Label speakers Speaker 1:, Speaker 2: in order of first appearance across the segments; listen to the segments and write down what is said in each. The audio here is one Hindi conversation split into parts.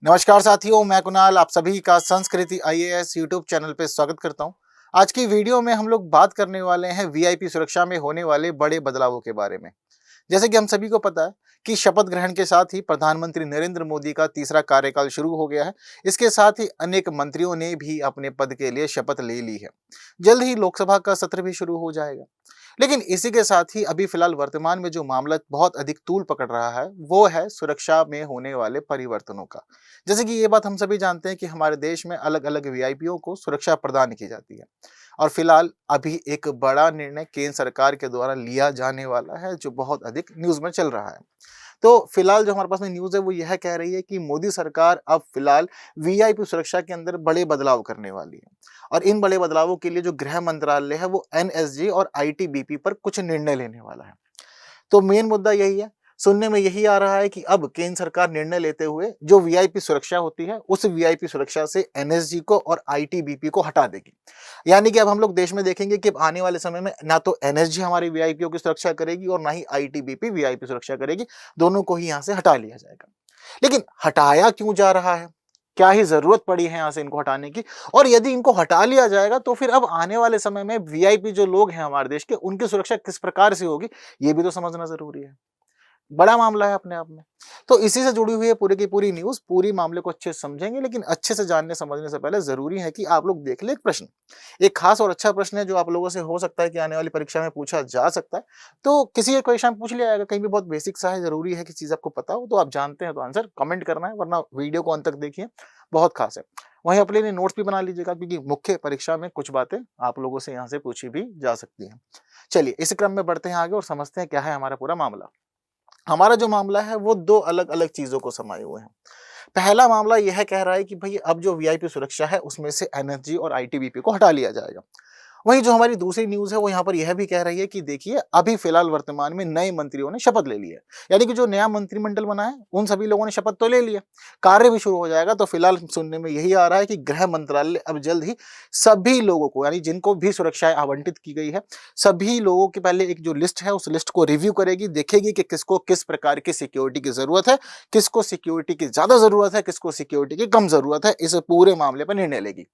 Speaker 1: नमस्कार साथियों, मैं कुणाल आप सभी का संस्कृति आईएएस यूट्यूब चैनल पे स्वागत करता हूं। आज की वीडियो में हम लोग बात करने वाले हैं वीआईपी सुरक्षा में होने वाले बड़े बदलावों के बारे में। जैसे कि हम सभी को पता है कि शपथ ग्रहण के साथ ही प्रधानमंत्री नरेंद्र मोदी का तीसरा कार्यकाल शुरू हो गया है। इसके साथ ही अनेक मंत्रियों ने भी अपने पद के लिए शपथ ले ली है। जल्द ही लोकसभा का सत्र भी शुरू हो जाएगा। लेकिन इसी के साथ ही अभी फिलहाल वर्तमान में जो मामला बहुत अधिक तूल पकड़ रहा है वो है सुरक्षा में होने वाले परिवर्तनों का। जैसे कि ये बात हम सभी जानते हैं कि हमारे देश में अलग अलग वीआईपीओ को सुरक्षा प्रदान की जाती है। और फिलहाल अभी एक बड़ा निर्णय केंद्र सरकार के द्वारा लिया जाने वाला है जो बहुत अधिक न्यूज में चल रहा है। तो फिलहाल जो हमारे पास में न्यूज़ है वो यह कह रही है कि मोदी सरकार अब फिलहाल वीआईपी सुरक्षा के अंदर बड़े बदलाव करने वाली है। और इन बड़े बदलावों के लिए जो गृह मंत्रालय है वो एनएसजी और आईटीबीपी पर कुछ निर्णय लेने वाला है। तो मेन मुद्दा यही है। सुनने में यही आ रहा है कि अब केंद्र सरकार निर्णय लेते हुए जो वीआईपी सुरक्षा होती है उस वीआईपी सुरक्षा से एनएसजी को और आईटीबीपी को हटा देगी। यानी कि अब हम लोग देश में देखेंगे कि अब आने वाले समय में ना तो एनएसजी हमारी वीआईपीओ की सुरक्षा करेगी और ना ही आईटीबीपी वीआईपी सुरक्षा करेगी। दोनों को ही यहाँ से हटा लिया जाएगा। लेकिन हटाया क्यों जा रहा है? क्या ही जरूरत पड़ी है यहाँ से इनको हटाने की? और यदि इनको हटा लिया जाएगा तो फिर अब आने वाले समय में वीआईपी जो लोग हैं हमारे देश के उनकी सुरक्षा किस प्रकार से होगी, ये भी तो समझना जरूरी है। बड़ा मामला है अपने आप में। तो इसी से जुड़ी हुई है पूरी की पूरी न्यूज़। पूरी मामले को अच्छे से समझेंगे, लेकिन अच्छे से जानने समझने से पहले ज़रूरी है कि आप लोग देख लें एक प्रश्न। एक खास और अच्छा प्रश्न है जो आप लोगों से हो सकता है कि आने वाली परीक्षा में पूछा जा सकता है। तो किसी एक परीक्षा में पूछ लिया जाएगा, कहीं भी बहुत बेसिक सा है, ज़रूरी है कि चीज़ आपको पता हो। तो आप जानते हैं तो आंसर कमेंट करना है, वरना वीडियो को अंत तक देखिए, बहुत खास है। वहीं अपने लिए नोट्स भी बना लीजिएगा क्योंकि मुख्य परीक्षा में कुछ बातें आप लोगों से यहाँ से पूछी भी जा सकती हैं। चलिए इस क्रम में बढ़ते हैं आगे और समझते हैं क्या है हमारा पूरा मामला। हमारा जो मामला है वो दो अलग-अलग चीज़ों को समाये हुए हैं। पहला मामला यह कह रहा है कि भई अब जो वीआईपी सुरक्षा है उसमें से एनएसजी और आईटीबीपी को हटा लिया जाएगा। वहीं जो हमारी दूसरी न्यूज़ है वो यहाँ पर यह भी कह रही है कि देखिए अभी फिलहाल वर्तमान में नए मंत्रियों ने शपथ ले ली है। यानी कि जो नया मंत्रिमंडल बना है उन सभी लोगों ने शपथ तो ले लिया। कार्य भी शुरू हो जाएगा। तो फिलहाल सुनने में यही आ रहा है कि गृह मंत्रालय अब जल्द ही सभी लोगों को, यानी जिनको भी सुरक्षाएं आवंटित की गई है, सभी लोगों की पहले एक जो लिस्ट है उस लिस्ट को रिव्यू करेगी, देखेगी कि किसको किस प्रकार की सिक्योरिटी की जरूरत है, किसको सिक्योरिटी की ज्यादा जरूरत है, किसको सिक्योरिटी की कम जरूरत है। इस पूरे मामले पर निर्णय लेगी।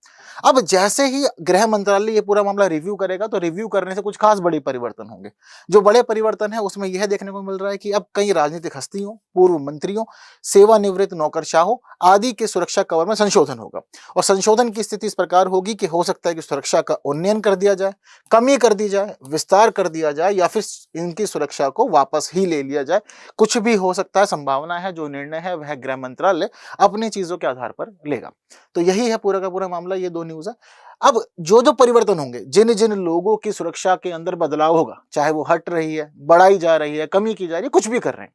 Speaker 1: अब जैसे ही गृह मंत्रालय ये पूरा मामला रिव्यू करेगा तो रिव्यू करने से कुछ खास बड़े परिवर्तन होंगे। जो बड़े परिवर्तन है उसमें यह देखने को मिल रहा है कि अब कई राजनीतिक हस्तियों, पूर्व मंत्रियों, सेवानिवृत्त नौकरशाहों आदि के सुरक्षा कवर में संशोधन होगा। और संशोधन की स्थिति इस प्रकार होगी कि हो सकता है कि सुरक्षा का उन्नयन कर दिया जाए, कमी कर दी जाए, विस्तार कर दिया जाए या फिर इनकी सुरक्षा को वापस ही ले लिया जाए। कुछ भी हो सकता है, संभावना है। जो निर्णय है वह गृह मंत्रालय अपनी चीजों के आधार पर लेगा। तो यही है पूरा का पूरा मामला। ये दो न्यूज़ है। अब जो जो परिवर्तन होंगे, जिन जिन लोगों की सुरक्षा के अंदर बदलाव होगा, चाहे वो हट रही है, बढ़ाई जा रही है, कमी की जा रही है, कुछ भी कर रहे हैं,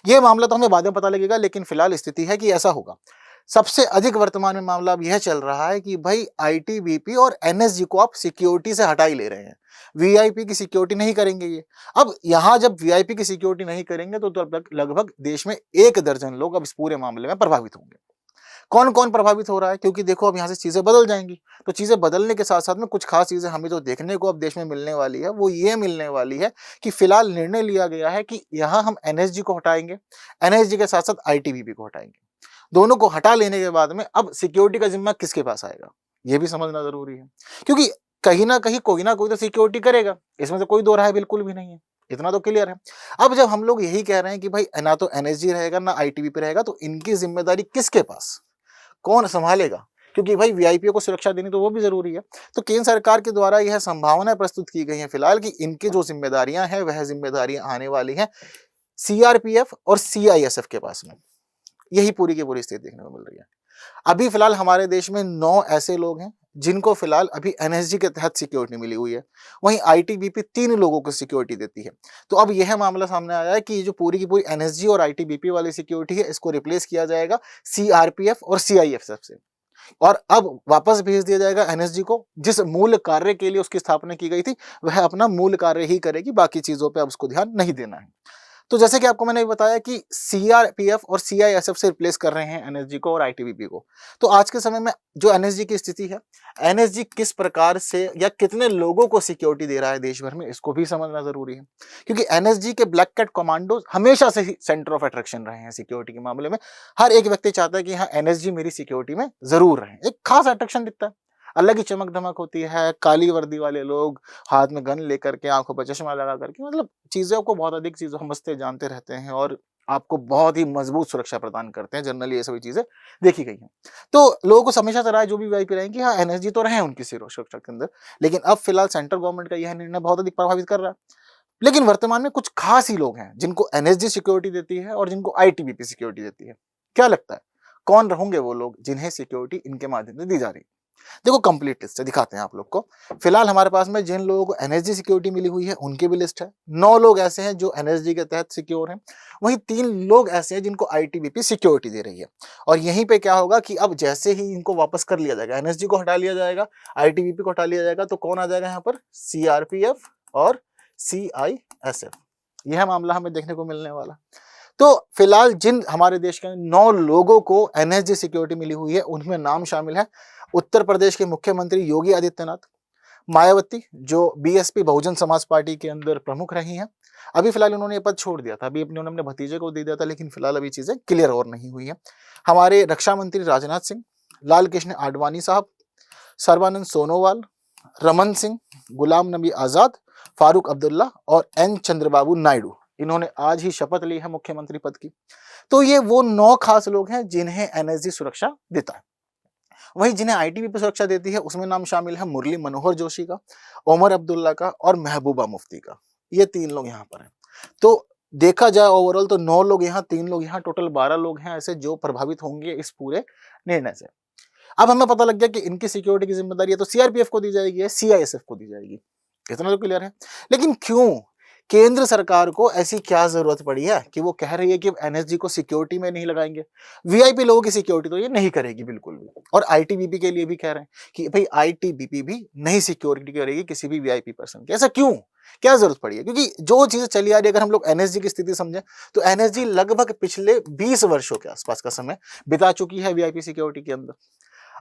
Speaker 1: ये मामला तो हमें बाद में पता लगेगा। लेकिन फिलहाल स्थिति है कि ऐसा होगा। सबसे अधिक वर्तमान में मामला अब यह चल रहा है कि भाई आईटीबीपी और एनएसजी को आप सिक्योरिटी से हटा ही ले रहे हैं। वीआईपी की सिक्योरिटी नहीं करेंगे ये। अब यहाँ जब वीआईपी की सिक्योरिटी नहीं करेंगे तो लगभग देश में 1 दर्जन लोग अब इस पूरे मामले में प्रभावित होंगे। कौन कौन प्रभावित हो रहा है? क्योंकि देखो अब यहाँ से चीजें बदल जाएंगी। तो चीजें बदलने के साथ साथ में कुछ खास चीजें हमें जो देखने को अब देश में मिलने वाली है वो ये मिलने वाली है कि फिलहाल निर्णय लिया गया है कि यहाँ हम एनएसजी को हटाएंगे, एनएसजी के साथ साथ आईटीबीपी को हटाएंगे। दोनों को हटा लेने के बाद में अब सिक्योरिटी का जिम्मा किसके पास आएगा, ये भी समझना जरूरी है। क्योंकि कहीं ना कोई तो सिक्योरिटी करेगा, इसमें से कोई दो राय बिल्कुल भी नहीं है। इतना तो क्लियर है। अब जब हम लोग यही कह रहे हैं कि भाई ना तो एनएसजी रहेगा ना आईटीबीपी रहेगा, तो इनकी जिम्मेदारी किसके पास, कौन संभालेगा? क्योंकि भाई वीआईपी को सुरक्षा देनी तो वो भी जरूरी है। तो केंद्र सरकार के द्वारा यह संभावना प्रस्तुत की गई है फिलहाल कि इनकी जो जिम्मेदारियां हैं वह जिम्मेदारियां आने वाली हैं सीआरपीएफ और सीआईएसएफ के पास में। यही पूरी की पूरी स्थिति देखने को मिल रही है। अभी फिलहाल हमारे देश में 9 ऐसे लोग हैं जिनको फिलहाल अभी एनएसजी के तहत सिक्योरिटी मिली हुई है। वहीं आईटीबीपी 3 लोगों को सिक्योरिटी देती है। तो अब यह मामला सामने आया है कि ये जो पूरी की पूरी एनएसजी और आईटीबीपी वाली सिक्योरिटी है इसको रिप्लेस किया जाएगा सीआरपीएफ और सीआईएसएफ से। और अब वापस भेज दिया जाएगा एनएसजी को। जिस मूल कार्य के लिए उसकी स्थापना की गई थी वह अपना मूल कार्य ही करेगी, बाकी चीजों पे अब उसको ध्यान नहीं देना है। तो जैसे कि आपको मैंने बताया कि सीआरपीएफ और सीआईएसएफ से रिप्लेस कर रहे हैं एनएसजी को और आईटीबीपी को। तो आज के समय में जो एनएसजी की स्थिति है, एनएसजी किस प्रकार से या कितने लोगों को सिक्योरिटी दे रहा है देश भर में, इसको भी समझना जरूरी है। क्योंकि एनएसजी के ब्लैक कैट कमांडोज हमेशा से ही सेंटर ऑफ अट्रैक्शन रहे हैं सिक्योरिटी के मामले में। हर एक व्यक्ति चाहता है कि हाँ, एनएसजी मेरी सिक्योरिटी में जरूर रहे, एक खास अट्रैक्शन दिखता है, अलग ही चमक धमक होती है। काली वर्दी वाले लोग हाथ में गन लेकर के, आंखों पर चश्मा लगा करके, मतलब चीजों को बहुत अधिक चीजों समझते जानते रहते हैं और आपको बहुत ही मजबूत सुरक्षा प्रदान करते हैं। जनरली ये सभी चीजें देखी गई हैं। तो लोगों को हमेशा रहा है, जो भी वीआईपी रहेंगे, हाँ एनएसजी तो रहे उनकी सुरक्षा के अंदर, लेकिन अब फिलहाल सेंट्रल गवर्नमेंट का यह निर्णय बहुत अधिक प्रभावित कर रहा है। लेकिन वर्तमान में कुछ खास ही लोग हैं जिनको एनएसजी सिक्योरिटी देती है और जिनको आईटीबीपी सिक्योरिटी देती है। क्या लगता है कौन होंगे वो लोग जिन्हें सिक्योरिटी इनके माध्यम से दी जा रही है? देखो, कंप्लीट लिस्ट है, दिखाते हैं आप लोग को। फिलहाल हमारे पास में जिन लोगों को एनएसजी सिक्योरिटी मिली हुई है उनकी भी लिस्ट है। 9 लोग ऐसे हैं जो एनएसजी के तहत सिक्योर हैं। वहीं 3 लोग ऐसे हैं जिनको आईटीबीपी सिक्योरिटी दे रही है। और यहीं पे क्या होगा कि अब जैसे ही इनको वापस कर लिया जाएगा, एनएसजी को हटा लिया जाएगा, आईटीबीपी को हटा लिया जाएगा, तो कौन आ जाएगा यहाँ पर? सीआरपीएफ और सीआईएसएफ। यह मामला हमें देखने को मिलने वाला। तो फिलहाल जिन हमारे देश के 9 लोगों को एनएसजी सिक्योरिटी मिली हुई है, उनमें नाम शामिल है उत्तर प्रदेश के मुख्यमंत्री योगी आदित्यनाथ, मायावती जो बीएसपी बहुजन समाज पार्टी के अंदर प्रमुख रही हैं। अभी फिलहाल उन्होंने ये पद छोड़ दिया था, अभी उन्होंने अपने भतीजे को दे दिया था, लेकिन फिलहाल अभी चीजें क्लियर और नहीं हुई है। हमारे रक्षा मंत्री राजनाथ सिंह, लाल कृष्ण आडवाणी साहब, सर्बानंद सोनोवाल, रमन सिंह, गुलाम नबी आजाद, फारूक अब्दुल्ला और एन चंद्रबाबू नायडू, इन्होंने आज ही शपथ ली है मुख्यमंत्री पद की। तो ये वो 9 खास लोग हैं जिन्हें एनएसजी सुरक्षा देता है। वहीं जिन्हें आईटीबीपी सुरक्षा देती है उसमें नाम शामिल है मुरली मनोहर जोशी का, ओमर अब्दुल्ला का और महबूबा मुफ्ती का। ये 3 लोग यहाँ पर हैं। तो देखा जाए ओवरऑल तो 9 लोग यहाँ, 3 लोग यहाँ, टोटल 12 लोग हैं ऐसे जो प्रभावित होंगे इस पूरे निर्णय से। अब हमें पता लग गया कि इनकी सिक्योरिटी की जिम्मेदारी है तो सीआरपीएफ को दी जाएगी या सीआईएसएफ को दी जाएगी, इतना तो क्लियर है। लेकिन क्यों केंद्र सरकार को ऐसी क्या जरूरत पड़ी है कि वो कह रही है कि एनएसजी को सिक्योरिटी में नहीं लगाएंगे? वीआईपी लोगों की सिक्योरिटी तो ये नहीं करेगी बिल्कुल भी। और आईटीबीपी के लिए भी कह रहे हैं कि भाई आईटीबीपी भी नहीं सिक्योरिटी करेगी किसी भी वीआईपी पर्सन की। ऐसा क्यों, क्या जरूरत पड़ी है? क्योंकि जो चीजें चली आ रही है, अगर हम लोग एनएसजी की स्थिति समझें तो एनएसजी लगभग पिछले 20 वर्षों के आसपास का समय बिता चुकी है वीआईपी सिक्योरिटी के अंदर।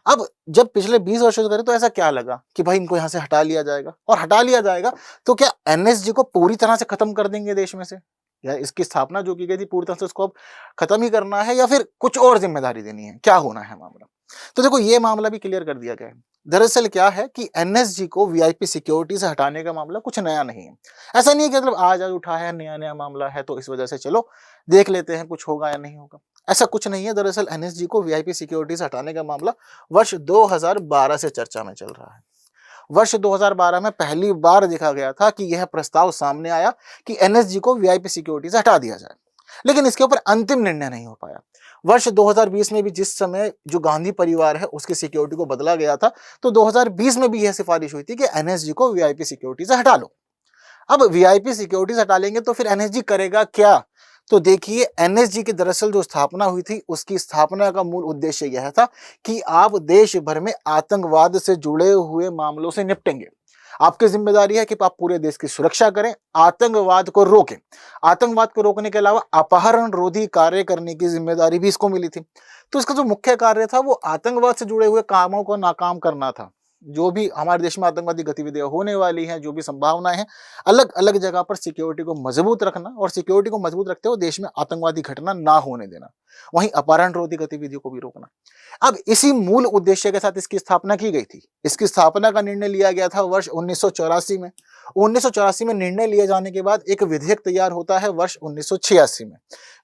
Speaker 1: अब जब पिछले 20 वर्षों से करें तो ऐसा क्या लगा कि भाई इनको यहां से हटा लिया जाएगा, और हटा लिया जाएगा तो क्या एनएसजी को पूरी तरह से खत्म कर देंगे देश में से, या इसकी स्थापना जो की गई थी पूरी तरह से उसको अब खत्म ही करना है, या फिर कुछ और जिम्मेदारी देनी है, क्या होना है मामला? तो देखो, ये मामला भी क्लियर कर दिया गया है। दरअसल क्या है कि एनएसजी को वीआईपी सिक्योरिटी से हटाने का मामला कुछ नया नहीं है। ऐसा नहीं है कि मतलब आज उठा है, नया नया मामला है तो इस वजह से चलो देख लेते हैं कुछ होगा या नहीं होगा, ऐसा कुछ नहीं है। दरअसल एनएसजी को वीआईपी सिक्योरिटी से हटाने का मामला वर्ष 2012 से चर्चा में चल रहा है। वर्ष 2012 में पहली बार देखा गया था कि यह प्रस्ताव सामने आया कि एनएसजी को वीआईपी सिक्योरिटी से हटा दिया जाए, लेकिन इसके ऊपर अंतिम निर्णय नहीं हो पाया। वर्ष 2020 में भी जिस समय जो गांधी परिवार है उसकी सिक्योरिटी को बदला गया था, तो 2020 में भी यह सिफारिश हुई थी कि एनएसजी को वीआईपी सिक्योरिटी से हटा लो। अब वीआईपी सिक्योरिटी से हटा लेंगे तो फिर एनएसजी करेगा क्या? तो देखिए, एनएसजी की दरअसल जो स्थापना हुई थी उसकी स्थापना का मूल उद्देश्य यह था कि आप देश भर में आतंकवाद से जुड़े हुए मामलों से निपटेंगे। आपकी जिम्मेदारी है कि आप पूरे देश की सुरक्षा करें, आतंकवाद को रोकें। आतंकवाद को रोकने के अलावा अपहरण रोधी कार्य करने की जिम्मेदारी भी इसको मिली थी। तो इसका जो मुख्य कार्य था वो आतंकवाद से जुड़े हुए कामों को नाकाम करना था। जो भी हमारे देश में आतंकवादी गतिविधियां होने वाली हैं, जो भी संभावनाएं हैं, अलग अलग जगह पर सिक्योरिटी को मजबूत रखना, और सिक्योरिटी को मजबूत रखते हुए देश में आतंकवादी घटना ना होने देना, वहीं अपहरण रोधी गतिविधियों को भी रोकना। अब इसी मूल उद्देश्य के साथ इसकी स्थापना की गई थी। इसकी स्थापना का निर्णय लिया गया था वर्ष 1984 में। 1984 में निर्णय लिए जाने के बाद एक विधेयक तैयार होता है वर्ष 1986 में।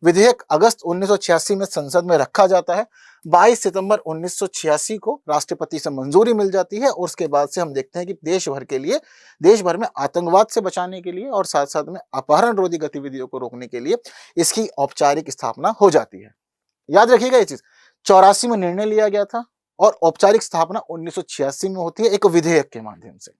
Speaker 1: विधेयक अगस्त 1986 में संसद में रखा जाता है। 22 सितंबर 1986 को राष्ट्रपति से मंजूरी मिल जाती है, और उसके बाद से हम देखते हैं कि देश भर में आतंकवाद से बचाने के लिए और साथ साथ में अपहरण रोधी गतिविधियों को रोकने के लिए इसकी औपचारिक स्थापना हो जाती है। याद रखिएगा ये चीज, 84 में निर्णय लिया गया था और औपचारिक स्थापना 1986 में होती है एक विधेयक के माध्यम से।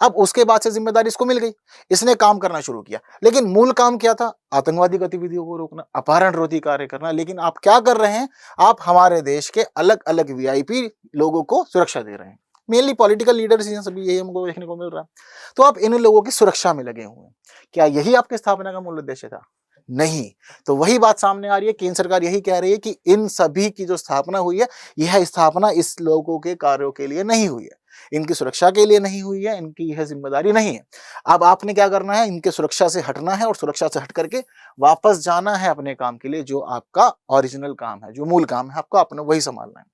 Speaker 1: अब उसके बाद से जिम्मेदारी इसको मिल गई, इसने काम करना शुरू किया, लेकिन मूल काम क्या था? आतंकवादी गतिविधियों को रोकना, अपहरण रोधी कार्य करना। लेकिन आप क्या कर रहे हैं? आप हमारे देश के अलग अलग वीआईपी लोगों को सुरक्षा दे रहे हैं। मेनली पॉलिटिकल लीडर्स हैं सभी, यही हमको देखने को मिल रहा है। तो आप इन लोगों की सुरक्षा में लगे हुए हैं। क्या यही आपकी स्थापना का मूल उद्देश्य था? नहीं। तो वही बात सामने आ रही है, केंद्र सरकार यही कह रही है कि इन सभी की जो स्थापना हुई है, यह स्थापना इस लोगों के कार्यों के लिए नहीं हुई है, इनकी सुरक्षा के लिए नहीं हुई है, इनकी यह जिम्मेदारी नहीं है। अब आपने क्या करना है, इनके सुरक्षा से हटना है और सुरक्षा से हट करके वापस जाना है अपने काम के लिए, जो आपका ओरिजिनल काम है, जो मूल काम है आपका, अपना वही संभालना है।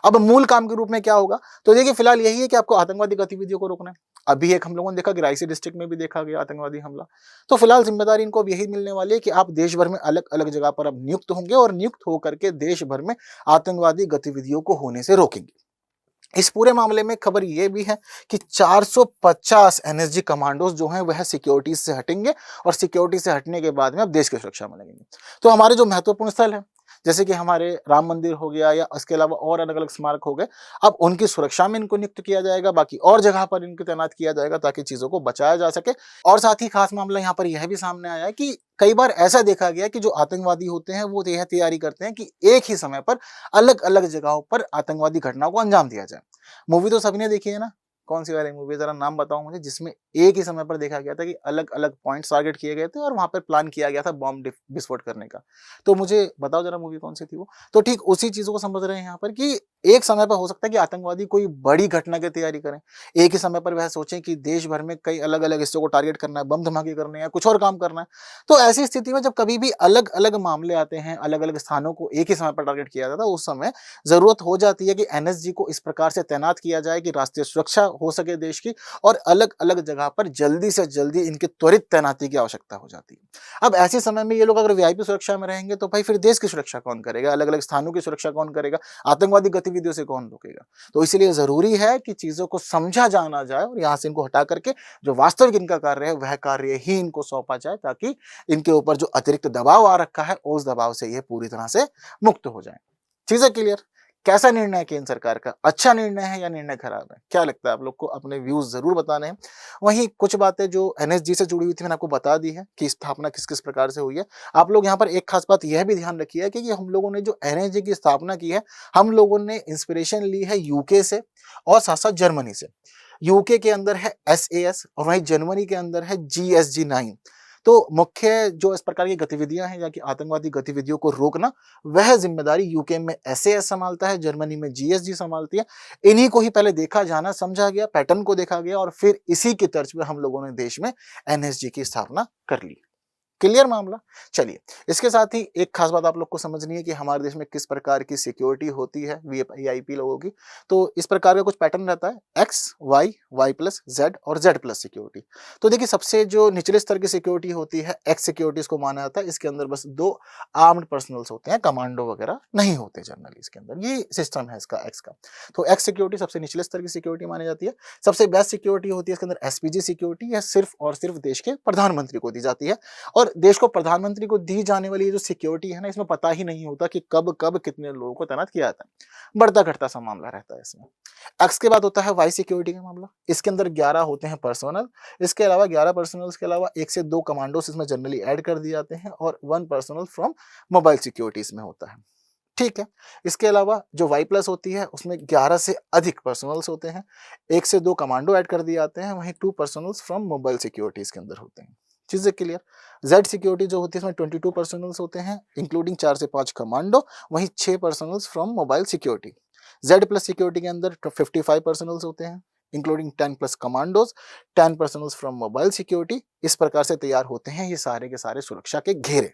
Speaker 1: अब मूल काम के रूप में क्या होगा, तो देखिए फिलहाल यही है कि आपको आतंकवादी गतिविधियों को रोकना है। अभी एक हम लोगों ने देखा कि रायसी डिस्ट्रिक्ट में भी देखा गया आतंकवादी हमला। तो फिलहाल जिम्मेदारी इनको अब यही मिलने वाली है कि आप देश भर में अलग अलग जगह पर अब नियुक्त होंगे और नियुक्त होकर के देश भर में आतंकवादी गतिविधियों को होने से रोकेंगे। इस पूरे मामले में खबर यह भी है कि 450 एनएसजी कमांडोज जो हैं वह सिक्योरिटी से हटेंगे और सिक्योरिटी से हटने के बाद में अब देश की सुरक्षा में लगेंगे। तो हमारे जो महत्वपूर्ण स्थल है, जैसे कि हमारे राम मंदिर हो गया या इसके अलावा और अलग अलग स्मारक हो गए, अब उनकी सुरक्षा में इनको नियुक्त किया जाएगा, बाकी और जगह पर इनको तैनात किया जाएगा ताकि चीजों को बचाया जा सके। और साथ ही खास मामला यहाँ पर यह भी सामने आया है कि कई बार ऐसा देखा गया कि जो आतंकवादी होते हैं वो यह तैयारी करते हैं कि एक ही समय पर अलग अलग जगहों पर आतंकवादी घटनाओं को अंजाम दिया जाए। मूवी तो सभी ने देखी है ना, कौन सी वाली मूवी, जरा नाम बताओ मुझे, जिसमें एक ही समय पर देखा गया था कि अलग अलग पॉइंट्स टारगेट किए गए थे और वहां पर प्लान किया गया था बॉम्ब विस्फोट करने का। तो मुझे बताओ जरा मूवी कौन सी थी वो। तो ठीक उसी चीजों को समझ रहे हैं यहाँ पर कि एक समय पर हो सकता है कि आतंकवादी कोई बड़ी घटना की तैयारी करें, एक ही समय पर वह सोचें कि देश भर में कई अलग अलग हिस्सों को टारगेट करना है, बम धमाके करने हैं, कुछ और काम करना है। तो ऐसी स्थिति में जब कभी भी अलग अलग मामले आते हैं, अलग अलग स्थानों को एक ही समय पर टारगेट किया जाता है, उस समय जरूरत हो जाती है कि एनएसजी को इस प्रकार से तैनात किया जाए कि राष्ट्रीय सुरक्षा हो सके देश की, और अलग अलग जगह पर जल्दी से जल्दी इनकी त्वरित तैनाती की आवश्यकता हो जाती है। अब ऐसे समय में ये लोग अगर वीआईपी सुरक्षा में रहेंगे तो भाई फिर देश की सुरक्षा कौन करेगा, अलग अलग स्थानों की सुरक्षा कौन करेगा, आतंकवादी गतिविधियों से कौन रोकेगा। तो इसलिए जरूरी है कि चीजों को समझा जाना जाए और यहां से इनको हटा करके जो वास्तविक इनका कार्य है वह कार्य ही इनको सौंपा जाए, ताकि इनके ऊपर जो अतिरिक्त दबाव आ रखा है उस दबाव से ये पूरी तरह से मुक्त हो जाए। चीजें क्लियर। कैसा निर्णय है केंद्र सरकार का, अच्छा निर्णय है या निर्णय खराब है, क्या लगता है आप लोग को, अपने व्यूज जरूर बताने हैं। वहीं कुछ बातें जो एनएसजी से जुड़ी हुई थी मैंने आपको बता दी है कि स्थापना किस किस प्रकार से हुई है। आप लोग यहाँ पर एक खास बात यह भी ध्यान रखिए कि हम लोगों ने जो एनएसजी की स्थापना की है, हम लोगों ने इंस्पिरेशन ली है यूके से और साथ साथ जर्मनी से। यूके के अंदर है एसएएस और वहीं जर्मनी के अंदर है जीएसजी 9। तो मुख्य जो इस प्रकार की गतिविधियां हैं या कि आतंकवादी गतिविधियों को रोकना, वह जिम्मेदारी यूके में एसएएस संभालता है, जर्मनी में जीएसजी संभालती है। इन्हीं को ही पहले देखा जाना, समझा गया, पैटर्न को देखा गया और फिर इसी की तर्ज पर हम लोगों ने देश में एनएसजी की स्थापना कर ली। क्लियर मामला। चलिए, इसके साथ ही एक खास बात आप लोग को समझनी है कि हमारे देश में किस प्रकार की सिक्योरिटी होती है वीआईपी लोगों की। तो इस प्रकार का कुछ पैटर्न रहता है, X Y, Y plus Z और जेड प्लस सिक्योरिटी। तो देखिए सबसे जो निचले स्तर की सिक्योरिटी होती है एक्स सिक्योरिटी, इसको माना जाता है। इसके अंदर बस 2 आर्म्ड पर्सनल्स होते हैं, कमांडो वगैरह नहीं होते जनरली इसके अंदर, ये सिस्टम है इसका एक्स का। तो एक्स सिक्योरिटी सबसे निचले स्तर की सिक्योरिटी मानी जाती है। सबसे बेस्ट सिक्योरिटी होती है इसके अंदर एसपीजी सिक्योरिटी, यह सिर्फ और सिर्फ देश के प्रधानमंत्री को दी जाती है। और देश को प्रधानमंत्री को दी जाने वाली ये जो सिक्योरिटी है ना, इसमें पता ही नहीं होता कि कब कब कितने लोगों को तैनात किया जाता है, बढ़ता घटता सा मामला रहता है इसमें। एक्स के बाद होता है वाई सिक्योरिटी का मामला। इसके अंदर 11 होते हैं पर्सनल। इसके अलावा 11 पर्सनल के अलावा 1 से 2 कमांडोस इसमें जनरली ऐड कर दिए जाते हैं और 1 पर्सनल फ्रॉम मोबाइल सिक्योरिटी इसमें होता है। ठीक है। इसके अलावा जो वाई प्लस होती है उसमें 11 से अधिक पर्सनल्स होते हैं, 1 से 2 कमांडो ऐड कर दिए जाते हैं, वहीं 2 पर्सनल्स फ्रॉम मोबाइल सिक्योरिटी इसके अंदर होते हैं। चीजें क्लियर। जेड सिक्योरिटी जो होती है इसमें 22 पर्सनल्स होते हैं, इंक्लूडिंग 4 से 5 कमांडो, वहीं 6 personnels from mobile security. Z plus security के अंदर 55 पर्सनल्स होते हैं, including 10 plus commandos, 10 personnels from mobile security. इस प्रकार से तैयार होते हैं ये सारे के सारे सुरक्षा के घेरे।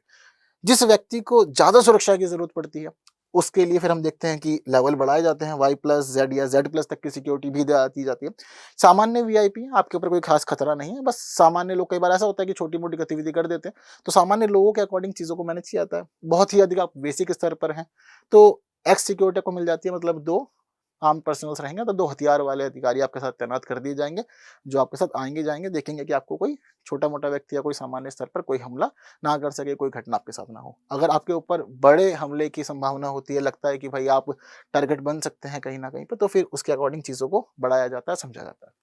Speaker 1: जिस व्यक्ति को ज्यादा सुरक्षा की जरूरत पड़ती है उसके लिए फिर हम देखते हैं कि लेवल बढ़ाए जाते हैं, वाई प्लस जेड या जेड प्लस तक की सिक्योरिटी भी दी जाती है। सामान्य वीआईपी है, आपके ऊपर कोई खास खतरा नहीं है, बस सामान्य लोग, कई बार ऐसा होता है कि छोटी मोटी गतिविधि कर देते हैं, तो सामान्य लोगों के अकॉर्डिंग चीजों को मैनेज किया जाता है। बहुत ही अधिक आप बेसिक स्तर पर हैं तो एक्स सिक्योरिटी को मिल जाती है, मतलब 2 आर्म पर्सनल्स रहेंगे तो 2 हथियार वाले अधिकारी आपके साथ तैनात कर दिए जाएंगे, जो आपके साथ आएंगे जाएंगे, देखेंगे कि आपको कोई छोटा मोटा व्यक्ति या कोई सामान्य स्तर पर कोई हमला ना कर सके, कोई घटना आपके साथ ना हो। अगर आपके ऊपर बड़े हमले की संभावना होती है, लगता है कि भाई आप टारगेट बन सकते हैं कहीं ना कहीं पर, तो फिर उसके अकॉर्डिंग चीजों को बढ़ाया जाता है, समझा जाता है।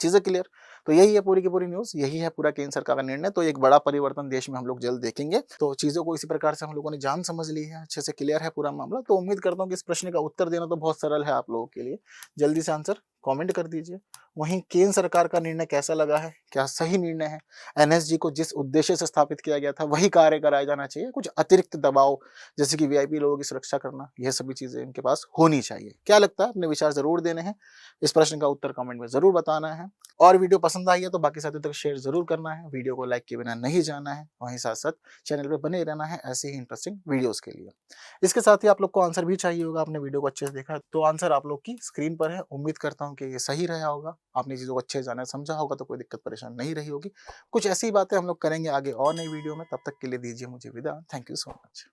Speaker 1: चीजें क्लियर। तो यही है पूरी की पूरी न्यूज़, यही है पूरा केंद्र सरकार का निर्णय। तो एक बड़ा परिवर्तन देश में हम लोग जल्द देखेंगे। तो चीज़ों को इसी प्रकार से हम लोगों ने जान समझ ली है, अच्छे से क्लियर है पूरा मामला। तो उम्मीद करता हूँ कि इस प्रश्न का उत्तर देना तो बहुत सरल है आप लोगों के लिए। जल्दी से आंसर कमेंट कर दीजिए। वहीं केंद्र सरकार का निर्णय कैसा लगा है, क्या सही निर्णय है? एनएसजी को जिस उद्देश्य से स्थापित किया गया था वही कार्य कराया जाना चाहिए, कुछ अतिरिक्त दबाव जैसे कि वीआईपी लोगों की सुरक्षा करना, यह सभी चीजें इनके पास होनी चाहिए। क्या लगता है? अपने विचार जरूर देने हैं। इस प्रश्न का उत्तर कमेंट में जरूर बताना है। और वीडियो पसंद आई है तो बाकी साथियों तक शेयर जरूर करना है। वीडियो को लाइक किए बिना नहीं जाना है। वहीं साथ साथ चैनल पे बने रहना है ऐसे ही इंटरेस्टिंग वीडियोस के लिए। इसके साथ ही आप लोग को आंसर भी चाहिए होगा। आपने वीडियो को अच्छे से देखा तो आंसर आप लोग की स्क्रीन पर है। उम्मीद करता हूँ कि ये सही रहा होगा, आपने चीज़ों को अच्छे से जाना समझा होगा, तो कोई दिक्कत परेशान नहीं रही होगी। कुछ ऐसी बातें हम लोग करेंगे आगे और नई वीडियो में। तब तक के लिए दीजिए मुझे विदा। Thank you so much.